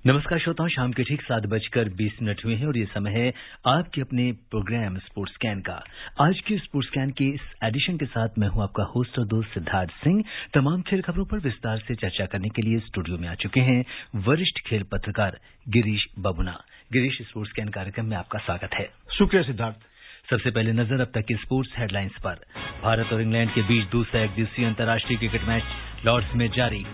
नमस्कार श्रोताओं, शाम के ठीक 7:20 हुए हैं और ये समय है आपके अपने प्रोग्राम स्पोर्ट्स स्कैन का। आज के स्पोर्ट्स स्कैन के इस एडिशन के साथ मैं हूं आपका होस्ट और दोस्त सिद्धार्थ सिंह। तमाम खेल खबरों पर विस्तार से चर्चा करने के लिए स्टूडियो में आ चुके हैं वरिष्ठ खेल पत्रकार गिरीश बबुना। गिरीश, स्पोर्ट्स स्कैन कार्यक्रम में आपका स्वागत है। शुक्रिया सिद्धार्थ। सबसे पहले नजर अब तक की स्पोर्ट्स हेडलाइंस पर। भारत और इंग्लैंड के बीच दूसरा एकदिवसीय अंतर्राष्ट्रीय क्रिकेट मैच लॉर्ड्स में जारी।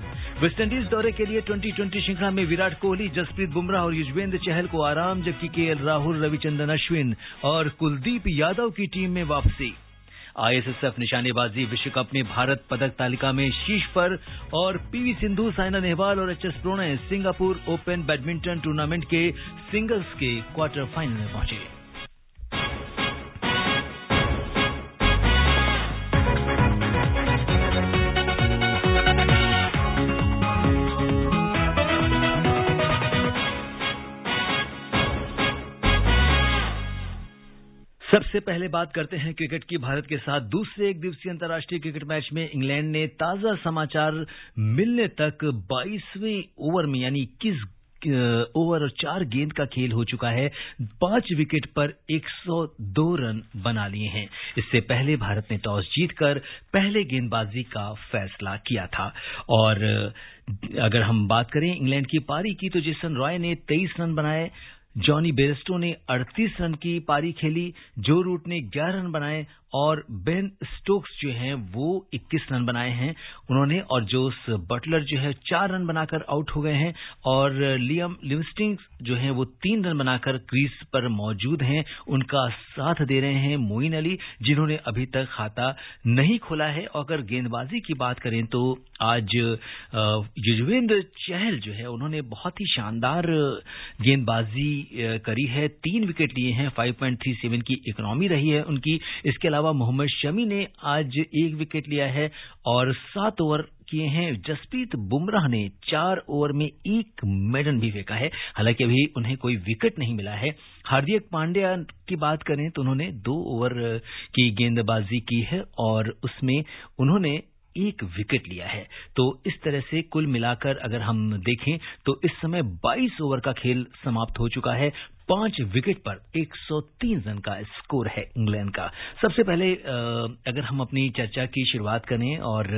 वेस्टइंडीज दौरे के लिए 2020 श्रृंखला में विराट कोहली, जसप्रीत बुमराह और युजवेंद्र चहल को आराम, जबकि केएल राहुल, रविचंद्रन अश्विन और कुलदीप यादव की टीम में वापसी। आईएसएसएफ निशानेबाजी विश्व कप में भारत पदक तालिका में शीर्ष पर और पीवी सिंधु, साइना नेहवाल और HS Prannoy Singapore open badminton tournament के सिंगल्स के क्वार्टर फाइनल में पहुंचे। सबसे पहले बात करते हैं क्रिकेट की। भारत के साथ दूसरे एक दिवसीय अंतर्राष्ट्रीय क्रिकेट मैच में इंग्लैंड ने ताजा समाचार मिलने तक 22वें ओवर में यानी 21 ओवर और 4 गेंद का खेल हो चुका है। 5 विकेट पर 102 रन बना लिए हैं। इससे पहले भारत ने टॉस जीतकर पहले गेंदबाजी का फैसला किया था। और अगर हम बात करें इंग्लैंड की पारी की, तो जेसन रॉय ने 23 रन बनाए, जॉनी बेयरस्टो ने 38 रन की पारी खेली, जो रूट ने 11 रन बनाए और बेन स्टोक्स जो हैं वो 21 रन बनाए हैं उन्होंने, और जोस बटलर जो है 4 रन बनाकर आउट हो गए हैं और लियम लिविंगस्टन जो हैं वो 3 रन बनाकर क्रीज पर मौजूद हैं। उनका साथ दे रहे हैं मोइन अली, जिन्होंने अभी तक खाता नहीं खोला है। और अगर गेंदबाजी की बात करें तो आज युजवेंद्र चहल जो है उन्होंने बहुत ही शानदार गेंदबाजी करी है। 3 विकेट लिए हैं, 5.37 की इकोनॉमी रही है उनकी। इसके अलावा मोहम्मद शमी ने आज 1 विकेट लिया है और 7 ओवर किए हैं। जसप्रीत बुमराह ने 4 ओवर में 1 मेडन भी फेंका है, हालांकि अभी उन्हें कोई विकेट नहीं मिला है। हार्दिक पांड्या की बात करें तो उन्होंने 2 ओवर की गेंदबाजी की है और उसमें उन्होंने 1 विकेट लिया है। तो इस तरह से कुल मिलाकर अगर हम देखें तो इस समय 22 ओवर का खेल समाप्त हो चुका है। 5 विकेट पर 103 रन का स्कोर है इंग्लैंड का। सबसे पहले अगर हम अपनी चर्चा की शुरुआत करें और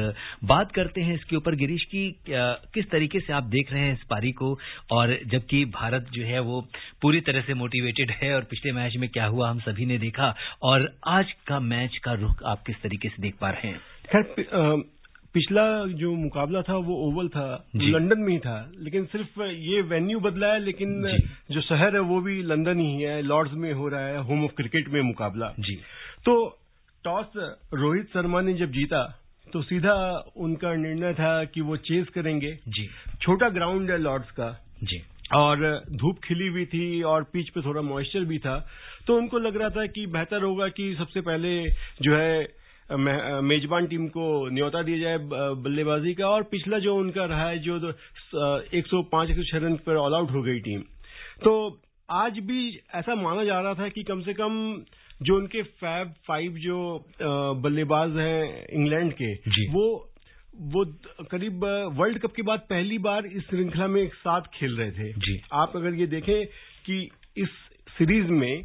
बात करते हैं इसके ऊपर गिरीश की, किस तरीके से आप देख रहे हैं इस पारी को, और जबकि भारत जो है वो पूरी तरह से मोटिवेटेड है और पिछले मैच में क्या हुआ हम सभी ने देखा, और आज का मैच का रुख आप किस तरीके से देख पा रहे हैं? खैर, पिछला जो मुकाबला था वो ओवल था, लंदन में ही था, लेकिन सिर्फ ये वेन्यू बदला है, लेकिन जो शहर है वो भी लंदन ही है। लॉर्ड्स में हो रहा है होम ऑफ क्रिकेट में मुकाबला जी। तो टॉस रोहित शर्मा ने जब जीता तो सीधा उनका निर्णय था कि वो चेस करेंगे जी। छोटा ग्राउंड है लॉर्ड्स का जी, और धूप खिली हुई थी और पिच पे थोड़ा मॉइस्चर भी था, तो उनको लग रहा था कि बेहतर होगा कि सबसे पहले जो है मेजबान टीम को न्योता दिया जाए बल्लेबाजी का। और पिछला जो उनका रहा है जो 105-106 रन पर ऑल आउट हो गई टीम, तो आज भी ऐसा माना जा रहा था कि कम से कम जो उनके फैब 5 जो बल्लेबाज हैं इंग्लैंड के, वो करीब वर्ल्ड कप के बाद पहली बार इस श्रृंखला में एक साथ खेल रहे थे जी। आप अगर ये देखें कि इस सीरीज में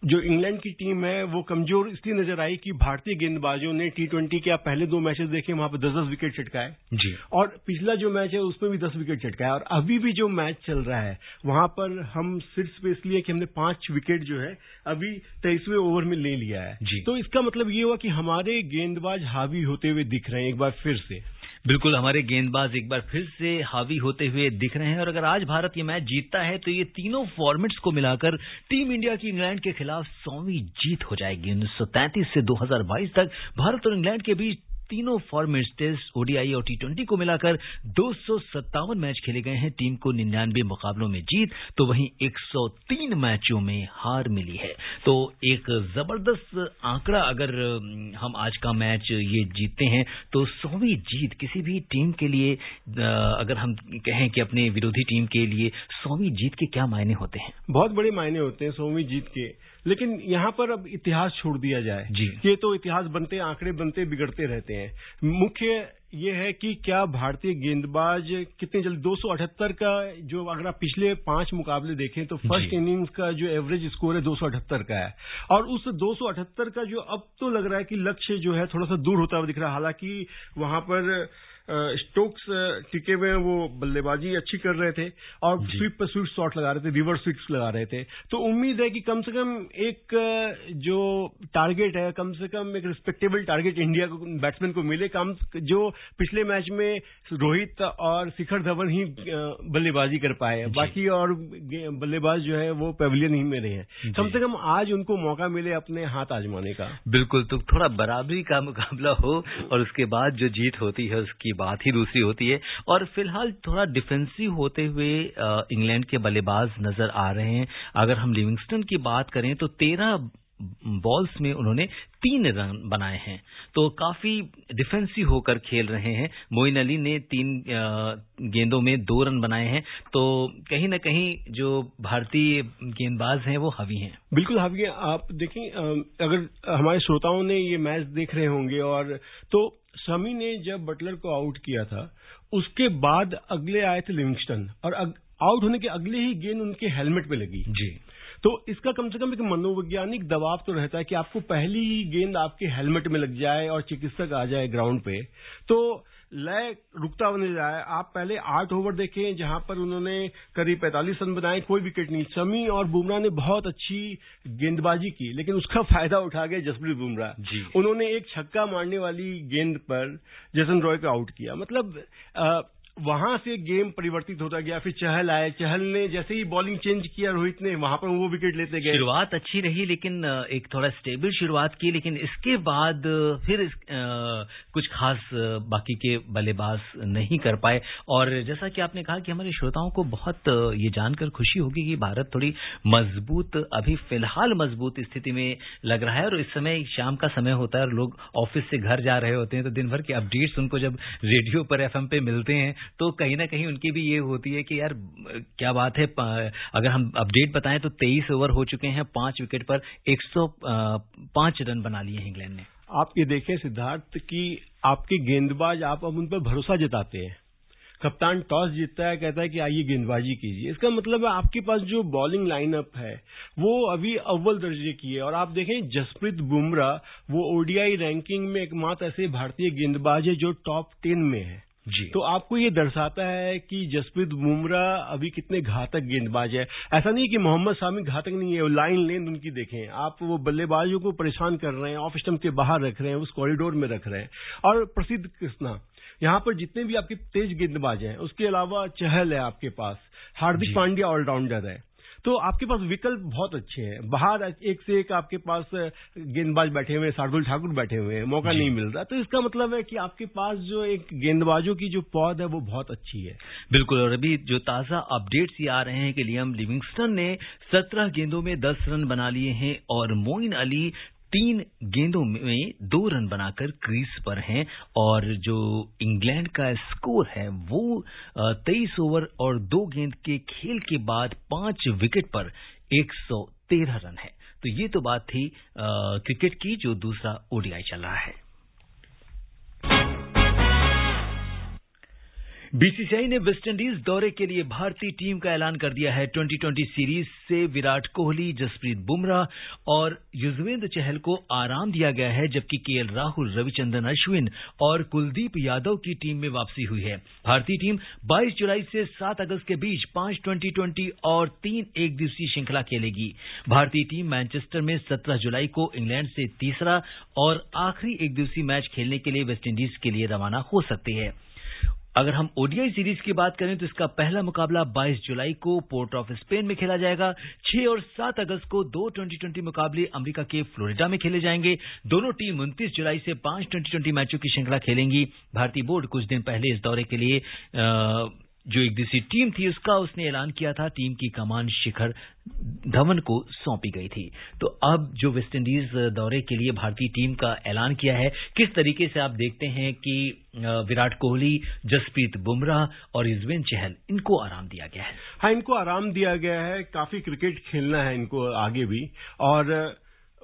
जो इंग्लैंड की टीम है वो कमजोर इसलिए नजर आई कि भारतीय गेंदबाजों ने T20 के आप पहले 2 मैचेस देखें, वहां पर 10-10 विकेट चटकाए जी, और पिछला जो मैच है उसमें भी 10 विकेट चटकाए, और अभी भी जो मैच चल रहा है वहां पर हम शीर्ष पे इसलिए कि हमने 5 विकेट जो है अभी 23वें ओवर में ले लिया है जी। तो इसका मतलब ये हुआ कि हमारे गेंदबाज हावी होते हुए दिख रहे हैं एक बार फिर से। बिल्कुल, हमारे गेंदबाज एक बार फिर से हावी होते हुए दिख रहे हैं। और अगर आज भारत ये मैच जीतता है तो ये तीनों फॉर्मेट्स को मिलाकर टीम इंडिया की इंग्लैंड के खिलाफ 100वीं जीत हो जाएगी। 1933 से 2022 तक भारत और इंग्लैंड के बीच तीनों फॉर्मेट्स टेस्ट, ओडीआई और T20 को मिलाकर 257 मैच खेले गए हैं। टीम को 99 मुकाबलों में जीत तो वहीं 103 मैचों में हार मिली है। तो एक जबरदस्त आंकड़ा, अगर हम आज का मैच ये जीतते हैं तो 100वीं जीत किसी भी टीम के लिए, अगर हम कहें कि अपने विरोधी टीम के लिए 100वीं जीत के क्या मायने होते हैं? बहुत बड़े मायने होते हैं 100वीं जीत के, लेकिन यहाँ पर अब इतिहास छोड़ दिया जाए जी। ये तो इतिहास बनते, आंकड़े बनते बिगड़ते रहते जाते हैं। मुख्य ये है कि क्या भारतीय गेंदबाज कितने जल्दी 278 का, जो अगर आप पिछले 5 मुकाबले देखें तो फर्स्ट इनिंग्स का जो एवरेज स्कोर है 278 का है, और उस 278 का जो अब तो लग रहा है कि लक्ष्य जो है थोड़ा सा दूर होता हुआ दिख रहा है। हालांकि वहां पर स्टोक्स टिके हुए हैं, वो बल्लेबाजी अच्छी कर रहे थे और स्वीप पर स्वीप शॉट लगा रहे थे, रिवर्स स्वीप्स लगा रहे थे। तो उम्मीद है कि कम से कम एक जो टारगेट है, कम से कम एक रिस्पेक्टेबल टारगेट इंडिया को, बैट्समैन को मिले। कम जो पिछले मैच में रोहित और शिखर धवन ही बल्लेबाजी कर पाए, बाकी और बल्लेबाज जो है वो पेविलियन ही में रहे हैं। कम से कम आज उनको मौका मिले अपने हाथ आजमाने का। बिल्कुल, तो थोड़ा बराबरी का मुकाबला हो और उसके बाद जो जीत होती है उसकी बात ही दूसरी होती है। और फिलहाल थोड़ा डिफेंसिव होते हुए इंग्लैंड के बल्लेबाज नजर आ रहे हैं। अगर हम लिविंगस्टन की बात करें तो 13 बॉल्स में उन्होंने 3 रन बनाए हैं, तो काफी डिफेंसिव होकर खेल रहे हैं। मोइन अली ने 3 गेंदों में 2 रन बनाए हैं, तो कहीं ना कहीं जो भारतीय गेंदबाज हैं वो हावी हैं। बिल्कुल हावी है। आप देखें, अगर हमारे श्रोताओं ने ये मैच देख रहे होंगे, और तो शमी ने जब बटलर को आउट किया था उसके बाद अगले आए थे लिविंगस्टन, और आउट होने के अगले ही गेंद उनके हेलमेट पे लगी जी। तो इसका कम से कम एक मनोवैज्ञानिक दबाव तो रहता है कि आपको पहली ही गेंद आपके हेलमेट में लग जाए और चिकित्सक आ जाए ग्राउंड पे, तो लय रुकता होने जाए। आप पहले 8 ओवर देखें जहां पर उन्होंने करीब 45 रन बनाए, कोई विकेट नहीं। शमी और बुमराह ने बहुत अच्छी गेंदबाजी की, लेकिन उसका फायदा उठा गए जसप्रीत बुमराह। उन्होंने एक छक्का मारने वाली गेंद पर जेसन रॉय को आउट किया। मतलब वहां से गेम परिवर्तित होता गया। फिर चहल आए, चहल ने जैसे ही बॉलिंग चेंज किया रोहित ने, वहां पर वो विकेट लेते गए। शुरुआत अच्छी रही, लेकिन एक थोड़ा स्टेबल शुरुआत की, लेकिन इसके बाद फिर कुछ खास बाकी के बल्लेबाज नहीं कर पाए। और जैसा कि आपने कहा कि हमारे श्रोताओं को बहुत ये जानकर खुशी होगी कि भारत थोड़ी मजबूत, अभी फिलहाल मजबूत स्थिति में लग रहा है। और इस समय शाम का समय होता है और लोग ऑफिस से घर जा रहे होते हैं, तो दिन भर के अपडेट्स उनको जब रेडियो पर FM पे मिलते हैं तो कहीं ना कहीं उनकी भी ये होती है कि यार क्या बात है। अगर हम अपडेट बताएं तो 23 ओवर हो चुके हैं, 5 विकेट पर 105 रन बना लिए हैं इंग्लैंड ने। आप ये देखें सिद्धार्थ कि आपके गेंदबाज, आप अब उन पर भरोसा जताते हैं। कप्तान टॉस जीतता है, कहता है कि आइए गेंदबाजी कीजिए। इसका मतलब है आपके पास जो बॉलिंग लाइनअप है वो अभी अव्वल दर्जे की है। और आप देखें जसप्रीत बुमराह वो ODI रैंकिंग में एकमात्र ऐसे भारतीय गेंदबाज है जो टॉप 10 में है जी। तो आपको ये दर्शाता है कि जसप्रीत बुमराह अभी कितने घातक गेंदबाज है। ऐसा नहीं कि मोहम्मद शामी घातक नहीं है, लाइन लेंथ उनकी देखें आप, वो बल्लेबाजों को परेशान कर रहे हैं, ऑफ स्टंप के बाहर रख रहे हैं, उस कॉरिडोर में रख रहे हैं। और प्रसिद्ध कृष्णा, यहाँ पर जितने भी आपके तेज गेंदबाज हैं, उसके अलावा चहल है आपके पास, हार्दिक पांड्या ऑलराउंडर है, तो आपके पास विकल्प बहुत अच्छे हैं। बाहर एक से एक आपके पास गेंदबाज बैठे हुए हैं, शार्दुल ठाकुर बैठे हुए हैं, मौका नहीं मिल रहा। तो इसका मतलब है कि आपके पास जो एक गेंदबाजों की जो पौध है वो बहुत अच्छी है। बिल्कुल। और अभी जो ताजा अपडेट्स ये आ रहे हैं कि लियाम लिविंगस्टन ने 17 गेंदों में 10 रन बना लिए हैं और मोइन अली 3 गेंदों में 2 रन बनाकर क्रीज पर हैं। और जो इंग्लैंड का स्कोर है वो 23 ओवर और 2 गेंद के खेल के बाद 5 विकेट पर 113 रन है। तो ये तो बात थी क्रिकेट की, जो दूसरा ODI चल रहा है। BCCI ने वेस्टइंडीज दौरे के लिए भारतीय टीम का ऐलान कर दिया है। 2020 सीरीज से विराट कोहली, जसप्रीत बुमराह और युजवेंद्र चहल को आराम दिया गया है, जबकि KL राहुल, रविचंद्रन अश्विन और कुलदीप यादव की टीम में वापसी हुई है। भारतीय टीम 22 जुलाई से 7 अगस्त के बीच 5 T20 और 3 एक दिवसीय श्रृंखला खेलेगी। भारतीय टीम मैनचेस्टर में 17 जुलाई को इंग्लैंड से तीसरा और आखिरी एक दिवसीय मैच खेलने के लिए वेस्टइंडीज के लिए रवाना हो सकती है। अगर हम ODI सीरीज की बात करें तो इसका पहला मुकाबला 22 जुलाई को पोर्ट ऑफ स्पेन में खेला जाएगा। 6 और 7 अगस्त को 2 2020 मुकाबले अमेरिका के फ्लोरिडा में खेले जाएंगे। दोनों टीम 29 जुलाई से 5 2020 मैचों की श्रृंखला खेलेंगी। भारतीय बोर्ड कुछ दिन पहले इस दौरे के लिए जो एक दिवसीय टीम थी उसने ऐलान किया था। टीम की कमान शिखर धवन को सौंपी गई थी। तो अब जो वेस्टइंडीज दौरे के लिए भारतीय टीम का ऐलान किया है, किस तरीके से आप देखते हैं कि विराट कोहली, जसप्रीत बुमराह और युजवेंद्र चहल, इनको आराम दिया गया है? हाँ, इनको आराम दिया गया है। काफी क्रिकेट खेलना है इनको आगे भी, और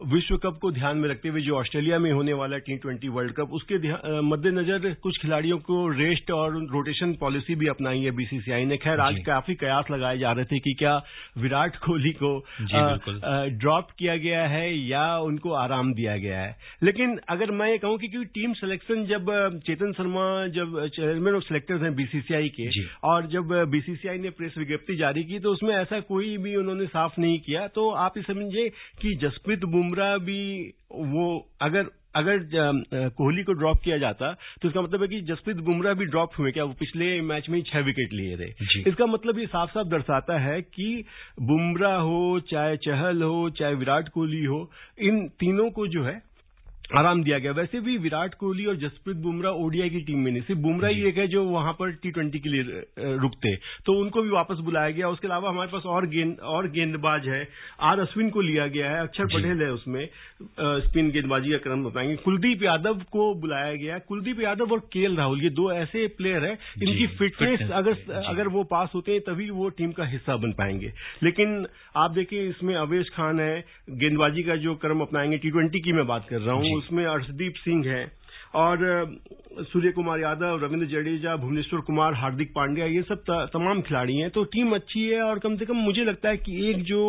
विश्व कप को ध्यान में रखते हुए जो ऑस्ट्रेलिया में होने वाला T20 वर्ल्ड कप, उसके मद्देनजर कुछ खिलाड़ियों को रेस्ट और रोटेशन पॉलिसी भी अपनाई है बीसीसीआई ने। खैर आज काफी कयास लगाए जा रहे थे कि क्या विराट कोहली को ड्रॉप किया गया है या उनको आराम दिया गया है। लेकिन अगर मैं ये कहूं कि क्योंकि टीम सिलेक्शन, जब चेतन शर्मा जब चेयरमैन ऑफ सिलेक्टर्स हैं बीसीसीआई के, और जब बीसीसीआई ने प्रेस विज्ञप्ति जारी की तो उसमें ऐसा कोई भी उन्होंने साफ नहीं किया। तो आप ये समझिए कि जसप्रीत बुमराह भी, वो अगर कोहली को ड्रॉप किया जाता तो इसका मतलब है कि जसप्रीत बुमराह भी ड्रॉप हुए क्या? वो पिछले मैच में ही 6 विकेट लिए थे। इसका मतलब ये साफ साफ दर्शाता है कि बुमराह हो, चाहे चहल हो, चाहे विराट कोहली हो, इन तीनों को जो है आराम दिया गया। वैसे भी विराट कोहली और जसप्रीत बुमराह ओडीआई की टीम में नहीं, सिर्फ बुमराह ही एक है जो वहां पर T20 के लिए रुकते, तो उनको भी वापस बुलाया गया। उसके अलावा हमारे पास और गेंदबाज है, आर अश्विन को लिया गया है, अक्षर पटेल है उसमें, स्पिन गेंदबाजी का क्रम बताएंगे, कुलदीप यादव को बुलाया गया। कुलदीप यादव और केएल राहुल, ये दो ऐसे प्लेयर है इनकी फिटनेस अगर वो पास होते हैं तभी वो टीम का हिस्सा बन पाएंगे। लेकिन आप देखिए इसमें अवेश खान है, गेंदबाजी का जो क्रम अपनाएंगे, T20 की मैं बात कर रहा हूं, उसमें अर्शदीप सिंह है और सूर्य कुमार यादव, रविंद्र जडेजा, भुवनेश्वर कुमार, हार्दिक पांड्या, ये सब तमाम खिलाड़ी हैं। तो टीम अच्छी है और कम से कम मुझे लगता है कि एक जो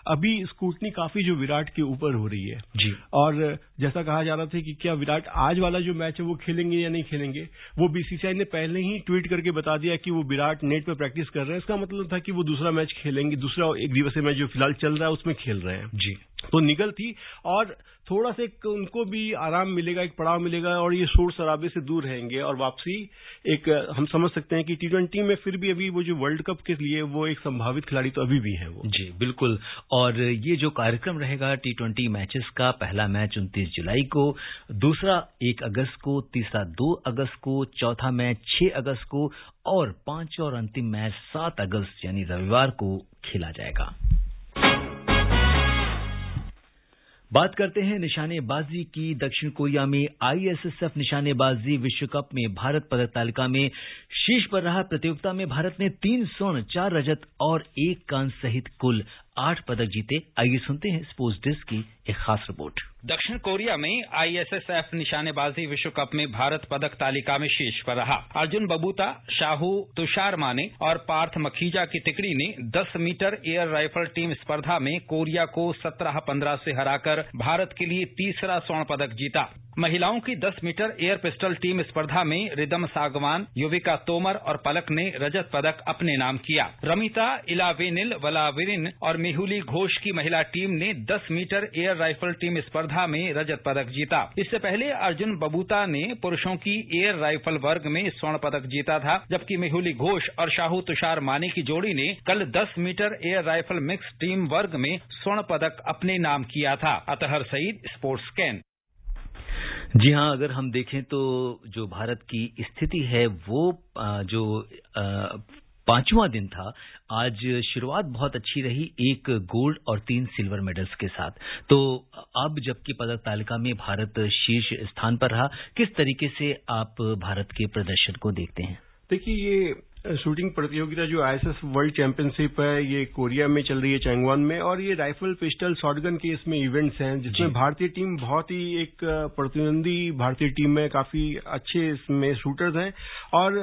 अभी स्कूटनी काफी जो विराट के ऊपर हो रही है जी, और जैसा कहा जा रहा था कि क्या विराट आज वाला जो मैच है वो खेलेंगे या नहीं खेलेंगे, वो बीसीसीआई ने पहले ही ट्वीट करके बता दिया कि वो विराट नेट पर प्रैक्टिस कर रहे हैं। इसका मतलब था कि वो दूसरा मैच खेलेंगे, दूसरा एक दिवसीय मैच जो फिलहाल चल रहा है उसमें खेल रहे हैं जी। तो निगल थी और थोड़ा सा उनको भी आराम मिलेगा, एक पड़ाव मिलेगा और ये शोर शराबे से दूर रहेंगे और वापसी एक हम समझ सकते हैं कि T20 में फिर भी अभी वो जो वर्ल्ड कप के लिए वो एक संभावित खिलाड़ी तो अभी भी है वो जी बिल्कुल। और ये जो कार्यक्रम रहेगा T20 मैचेस का, पहला मैच 29 जुलाई को, दूसरा 1 अगस्त को, तीसरा 2 अगस्त को, चौथा मैच 6 अगस्त को और 5 और अंतिम मैच 7 अगस्त यानी रविवार को खेला जाएगा। बात करते हैं निशानेबाजी की। दक्षिण कोरिया में आईएसएसएफ निशानेबाजी विश्व कप में भारत पदक तालिका में शीर्ष पर रहा। प्रतियोगिता में भारत ने 3 स्वर्ण, 4 रजत और 1 कांस्य सहित कुल 8 पदक जीते। आइए सुनते हैं स्पोर्ट्स डेस्क की एक खास रिपोर्ट। दक्षिण कोरिया में आईएसएसएफ निशानेबाजी विश्व कप में भारत पदक तालिका में शीर्ष पर रहा। अर्जुन बबूता, शाहू तुषार माने और पार्थ मखीजा की तिकड़ी ने 10 मीटर एयर राइफल टीम स्पर्धा में कोरिया को 17-15 से हराकर भारत के लिए तीसरा स्वर्ण पदक जीता। महिलाओं की 10 मीटर एयर पिस्टल टीम स्पर्धा में रिदम सागवान, युविका तोमर और पलक ने रजत पदक अपने नाम किया। रमिता इलावेनिल वलाविरिन और मेहुली घोष की महिला टीम ने 10 मीटर एयर राइफल टीम स्पर्धा में रजत पदक जीता। इससे पहले अर्जुन बबूता ने पुरुषों की एयर राइफल वर्ग में स्वर्ण पदक जीता था, जबकि मेहुली घोष और शाहू तुषार माने की जोड़ी ने कल 10 metre air rifle mix team वर्ग में स्वर्ण पदक अपने नाम किया था। Athar Saeed, sports can. जी हाँ, अगर हम देखें तो जो भारत की स्थिति है वो जो 5वां दिन था, आज शुरुआत बहुत अच्छी रही, 1 गोल्ड और 3 सिल्वर मेडल्स के साथ। तो अब जबकि पदक तालिका में भारत शीर्ष स्थान पर रहा, किस तरीके से आप भारत के प्रदर्शन को देखते हैं? देखिए, ये शूटिंग प्रतियोगिता जो आईएसएस वर्ल्ड चैंपियनशिप है, ये कोरिया में चल रही है, चैंगवान में, और ये राइफल, पिस्टल, शॉटगन के इसमें इवेंट्स हैं जिसमें भारतीय टीम बहुत ही एक प्रतिद्वंदी भारतीय टीम में काफी अच्छे इसमें शूटर्स हैं। और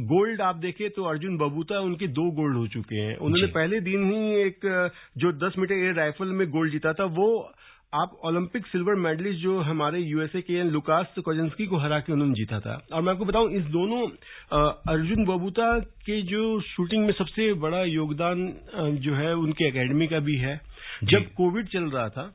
गोल्ड आप देखें तो अर्जुन बबूता, उनके 2 गोल्ड हो चुके हैं। उन्होंने पहले दिन ही एक जो 10 मीटर एयर राइफल में गोल्ड जीता था, वो आप ओलंपिक सिल्वर मेडलिस्ट जो हमारे यूएसए के लुकास कोजेंस्की को हरा के उन्होंने जीता था। और मैं आपको बताऊं, इस दोनों अर्जुन बबूता के जो शूटिंग में सबसे बड़ा योगदान जो है उनके एकेडमी का भी है। जब कोविड चल रहा था,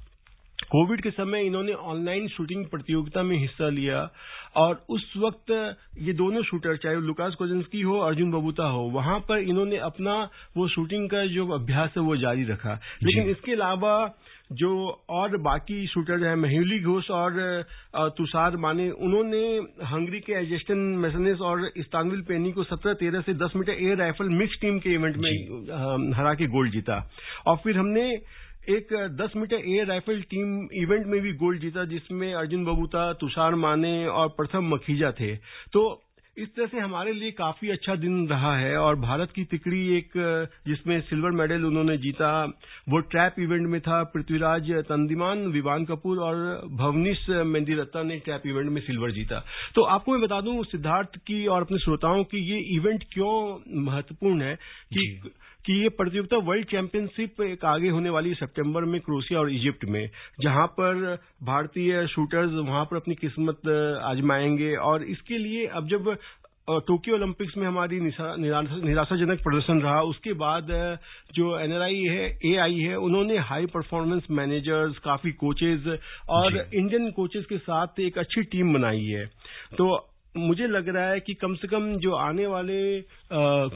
कोविड के समय इन्होंने ऑनलाइन शूटिंग प्रतियोगिता में हिस्सा लिया और उस वक्त ये दोनों शूटर, चाहे लुकास कोजेंस्की हो, अर्जुन बबूता हो, वहां पर इन्होंने अपना वो शूटिंग का जो अभ्यास है वो जारी रखा। लेकिन इसके अलावा जो और बाकी शूटर हैं, मेहुली घोष और तुषार माने, उन्होंने हंगरी के एजेस्टन मेसनेस और इस्तानबुल पेनी को 17-13 से 10 metre air rifle mix team के इवेंट में हरा के गोल्ड जीता। और फिर हमने एक 10 metre air rifle team event में भी गोल्ड जीता, जिसमें अर्जुन बबूता, तुषार माने और प्रथम मखीजा थे। तो इस तरह से हमारे लिए काफी अच्छा दिन रहा है और भारत की तिकड़ी एक जिसमें सिल्वर मेडल उन्होंने जीता, वो ट्रैप इवेंट में था। पृथ्वीराज तंदिमान, विवान कपूर और भवनीश मेंदिरत्ता ने ट्रैप इवेंट में सिल्वर जीता। तो आपको मैं बता दूं सिद्धार्थ की और अपने श्रोताओं की ये इवेंट क्यों महत्वपूर्ण है कि ये प्रतियोगिता वर्ल्ड चैंपियनशिप एक आगे होने वाली सितंबर में क्रोएशिया और इजिप्ट में, जहां पर भारतीय शूटर्स वहां पर अपनी किस्मत आजमाएंगे। और इसके लिए अब जब टोक्यो ओलंपिक्स में हमारी निराशाजनक प्रदर्शन रहा, उसके बाद जो एआई है उन्होंने हाई परफॉर्मेंस मैनेजर्स, काफी कोचेज और इंडियन कोचेज के साथ एक अच्छी टीम बनाई है। तो मुझे लग रहा है कि कम से कम जो आने वाले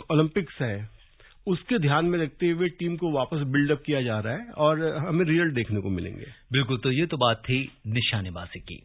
ओलंपिक्स है उसके ध्यान में रखते हुए टीम को वापस बिल्डअप किया जा रहा है और हमें रिजल्ट देखने को मिलेंगे। बिल्कुल, तो ये तो बात थी निशानेबाजी की।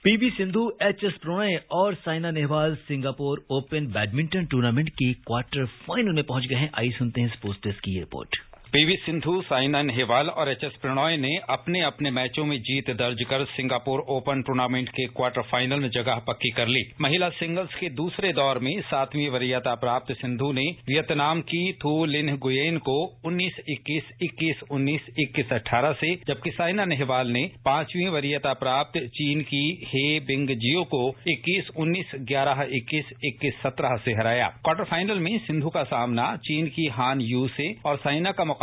पीवी सिंधु, एचएस प्रणय और Saina Nehwal Singapore open badminton tournament के क्वार्टर फाइनल में पहुंच गए हैं। आइए सुनते हैं स्पोर्ट्स डेस्क की रिपोर्ट। पीवी सिंधु, साइना नेहवाल और एचएस प्रणय ने अपने अपने मैचों में जीत दर्ज कर सिंगापुर ओपन टूर्नामेंट के क्वार्टर फाइनल में जगह पक्की कर ली। महिला सिंगल्स के दूसरे दौर में 7वीं वरीयता प्राप्त सिंधु ने वियतनाम की थू लिन गुयेन को 19-21, 21-19, 21-18 से, जबकि साइना नेहवाल ने 5वीं वरीयता प्राप्त चीन की हे बिंगजियो को 21-19, 11-21, 21-17 से हराया। क्वार्टर फाइनल में सिंधु का सामना चीन की हान यू से और साइना का मुकाबला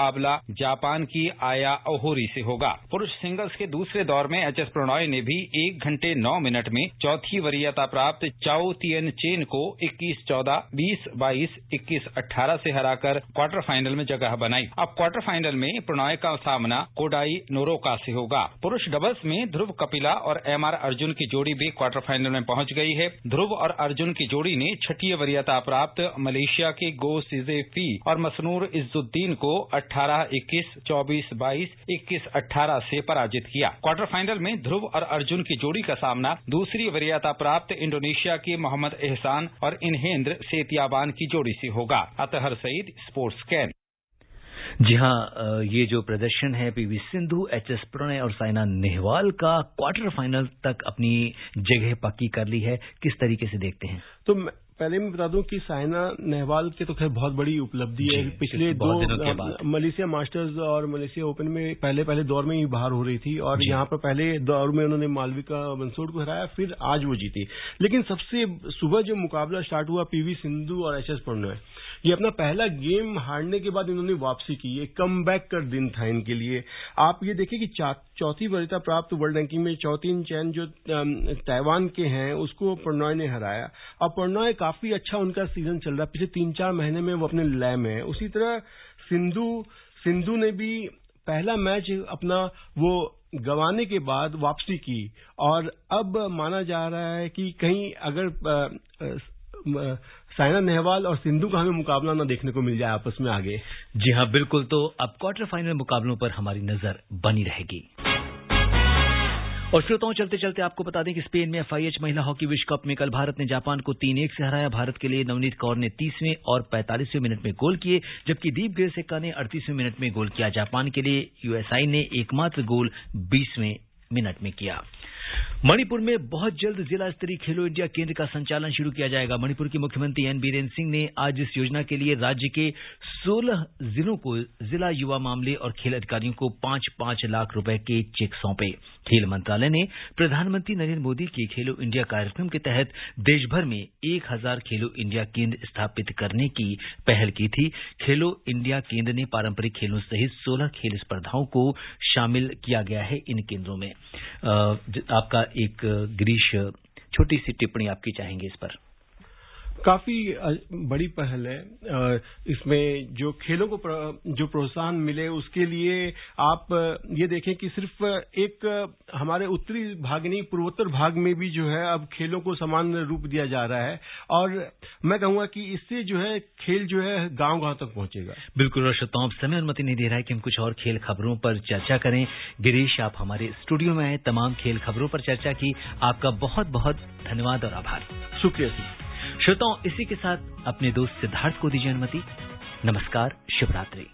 जापान की आया ओहोरी से होगा। पुरुष सिंगल्स के दूसरे दौर में एचएस प्रणय ने भी 1 घंटे 9 मिनट में चौथी वरीयता प्राप्त चाओ तिएन चेन को 21-14, 20-22, 21-18 से हराकर क्वार्टर फाइनल में जगह बनाई। अब क्वार्टर फाइनल में प्रणय का सामना कोडाई नोरोका से होगा। पुरुष डबल्स में ध्रुव कपिला और एमआर अर्जुन की जोड़ी भी क्वार्टर फाइनल में पहुंच गई है। ध्रुव और अर्जुन की जोड़ी ने छठी वरीयता प्राप्त मलेशिया के गो सिजेफी और मसनूर इज्जुद्दीन को 18-21, 24-22, 21-18 से पराजित किया। क्वार्टर फाइनल में ध्रुव और अर्जुन की जोड़ी का सामना दूसरी वरीयता प्राप्त इंडोनेशिया के मोहम्मद एहसान और इनहेंद्र सेतियाबान की जोड़ी से होगा। Athar Saeed, sports can. जी हाँ, ये जो प्रदर्शन है पीवी सिंधु, एचएस प्रणय और साइना नेहवाल का क्वार्टर फाइनल तक अपनी जगह पक्की कर ली है, किस तरीके से देखते हैं? तो पहले मैं बता दूं कि साइना नेहवाल के तो खैर बहुत बड़ी उपलब्धि है। पिछले 2 मलेशिया मास्टर्स और मलेशिया ओपन में पहले दौर में ही बाहर हो रही थी और यहाँ पर पहले दौर में उन्होंने मालविका बंसोड को हराया, फिर आज वो जीती। लेकिन सबसे सुबह जो मुकाबला स्टार्ट हुआ पीवी सिंधु और एचएस प्रणय, ये अपना पहला गेम हारने के बाद इन्होंने वापसी की। ये कम बैक का दिन था इनके लिए। आप ये देखिए कि चौथी वरीयता प्राप्त वर्ल्ड रैंकिंग में चाओ तिएन चेन जो ताइवान के हैं उसको प्रणय ने हराया। अब प्रणय काफी अच्छा उनका सीजन चल रहा है, पिछले 3-4 महीने में वो अपने लय में है। उसी तरह सिंधु ने भी पहला मैच अपना वो गंवाने के बाद वापसी की और अब माना जा रहा है कि कहीं अगर साइना नेहवाल और सिंधु का हमें मुकाबला ना देखने को मिल जाए आपस में आगे। जी हाँ, बिल्कुल। तो अब क्वार्टर फाइनल मुकाबलों पर हमारी नजर बनी रहेगी। और श्रोताओं, चलते चलते आपको बता दें कि स्पेन में FIH महिला हॉकी विश्व कप में कल भारत ने जापान को 3-1 से हराया। भारत के लिए नवनीत कौर ने 30वें और 45वें मिनट में गोल किए, जबकि दीप ग्रेसेका ने 38वें मिनट में गोल किया। जापान के लिए USI ने एकमात्र गोल 20वें मिनट में किया। मणिपुर में बहुत जल्द जिला स्तरीय खेलो इंडिया केंद्र का संचालन शुरू किया जाएगा। मणिपुर के मुख्यमंत्री एन बीरेन सिंह ने आज इस योजना के लिए राज्य के 16 जिलों को जिला युवा मामले और खेल अधिकारियों को 5-5 लाख रुपए के चेक सौंपे। खेल मंत्रालय ने प्रधानमंत्री नरेंद्र मोदी के खेलो इंडिया कार्यक्रम के तहत देश भर में 1000 खेलो इंडिया केंद्र स्थापित करने की पहल की थी। खेलो इंडिया केंद्र ने पारंपरिक खेलों सहित 16 खेल स्पर्धाओं को शामिल किया गया है इन केंद्रों में। आपका एक गिरीश छोटी सी टिप्पणी आपकी चाहेंगे इस पर? काफी बड़ी पहल है। इसमें जो खेलों को जो प्रोत्साहन मिले उसके लिए आप ये देखें कि सिर्फ एक हमारे उत्तरी भाग नहीं, पूर्वोत्तर भाग में भी जो है अब खेलों को समान रूप दिया जा रहा है और मैं कहूंगा कि इससे जो है खेल जो है गांव-गांव तक पहुंचेगा। बिल्कुल। और श्रोताओं, अब समय अनुमति नहीं दे रहा है कि हम कुछ और खेल खबरों पर चर्चा करें। गिरीश, आप हमारे स्टूडियो में आए, तमाम खेल खबरों पर चर्चा की, आपका बहुत बहुत धन्यवाद और आभार। शुक्रिया। श्रोताओं, इसी के साथ अपने दोस्त सिद्धार्थ को दीजिए अनुमति। नमस्कार, शुभ रात्रि।